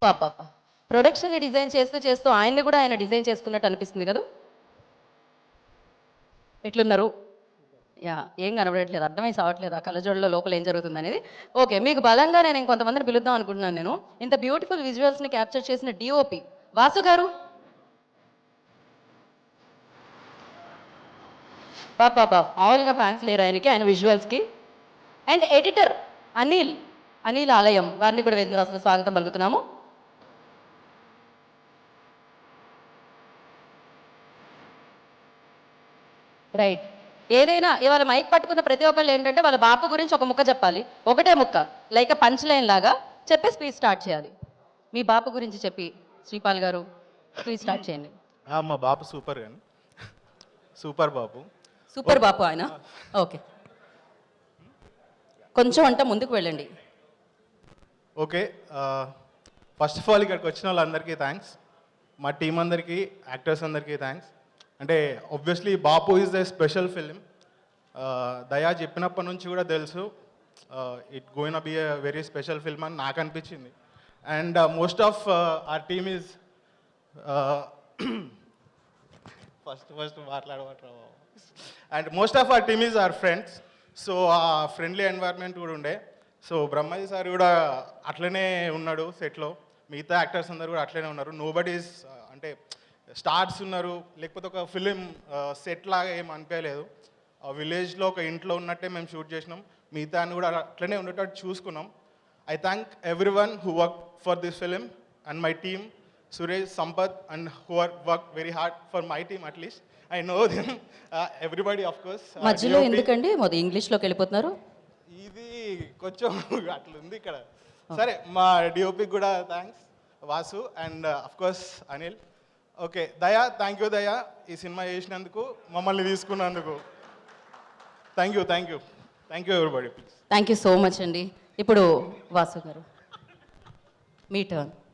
పాప ప్రొడక్షన్ని డిజైన్ చేస్తూ చేస్తూ ఆయన్ని కూడా ఆయన డిజైన్ చేసుకున్నట్టు అనిపిస్తుంది కదా. ఎట్లున్నారు? యా, ఏం కనబడట్లేదు, అర్థమై సావట్లేదు ఆ కళ్ళజోళ్ళలో లోపల ఏం జరుగుతుంది అనేది. ఓకే, మీకు బలంగా నేను ఇంకొంతమందిని పిలుద్దాం అనుకుంటున్నాను. నేను ఇంత బ్యూటిఫుల్ విజువల్స్ని క్యాప్చర్ చేసిన డిఓపి వాసు గారు. పాప మామూలుగా ఫ్యాన్స్ లేరు ఆయనకి, ఆయన విజువల్స్కి. అండ్ ఎడిటర్ అనిల్ అనిల్ ఆలయం వారిని కూడా వేదిక స్వాగతం పలుకుతున్నాము. రైట్, ఏదైనా ఇవాళ మైక్ పట్టుకున్న ప్రతి ఒక్కళ్ళు ఏంటంటే వాళ్ళ బాపు గురించి ఒక ముక్క చెప్పాలి. ఒకటే ముక్క, లైక్ పంచ్ లైన్ లాగా చెప్పి స్పీచ్ స్టార్ట్ చేయాలి. మీ బాపు గురించి చెప్పి శ్రీపాల్ గారు స్పీచ్ స్టార్ట్ చేయండి. మా బాపు సూపర్ కానీ సూపర్ బాపు. సూపర్ బాపు ఆయన. ఓకే, కొంచెం అంట ముందుకు వెళ్ళండి. ఓకే, ఫస్ట్ ఆఫ్ ఆల్ ఇక్కడికి వచ్చిన వాళ్ళందరికీ థ్యాంక్స్, మా టీం అందరికీ, యాక్టర్స్ అందరికీ థ్యాంక్స్. అంటే obviously Bapu is the special film. Daya చెప్పినప్పటి నుంచి కూడా తెలుసు it going be a very special film అని నాకు అనిపించింది. And most of our team is first మాట్లాడమంటారు. And most of our team is our friends. So ఆ ఫ్రెండ్లీ ఎన్వైర్న్మెంట్ కూడా ఉండే. సో బ్రహ్మజీ సార్ కూడా అట్లనే ఉన్నాడు సెట్లో, మిగతా యాక్టర్స్ అందరు కూడా అట్లనే ఉన్నారు. నోబడీస్ అంటే స్టార్స్ ఉన్నారు, లేకపోతే ఒక ఫిలిం సెట్ లాగా ఏం అనిపించలేదు. విలేజ్లో ఒక ఇంట్లో ఉన్నట్టే మేము షూట్ చేసినాం, మిగతా అని కూడా అట్లనే ఉండేటట్టు చూసుకున్నాం. I thank everyone who work for this film and my team, Suresh, Sampath, and who are work very hard for my team at least. I know them everybody of course. మధ్యలో ఎందుకండి మొదటి ఇంగ్లీష్లోకి వెళ్ళిపోతున్నారు? ఇది కొంచెం అట్లుంది ఇక్కడ. సరే, మా డిఓపికి కూడా thanks Vasu and of course Anil. Okay దయా, థ్యాంక్ యూ దయా, ఈ సినిమా చేసినందుకు, మమ్మల్ని తీసుకున్నందుకు. Thank you everybody. Please. Thank you so much అండి. ఇప్పుడు వాసు గారు మీ టర్న్.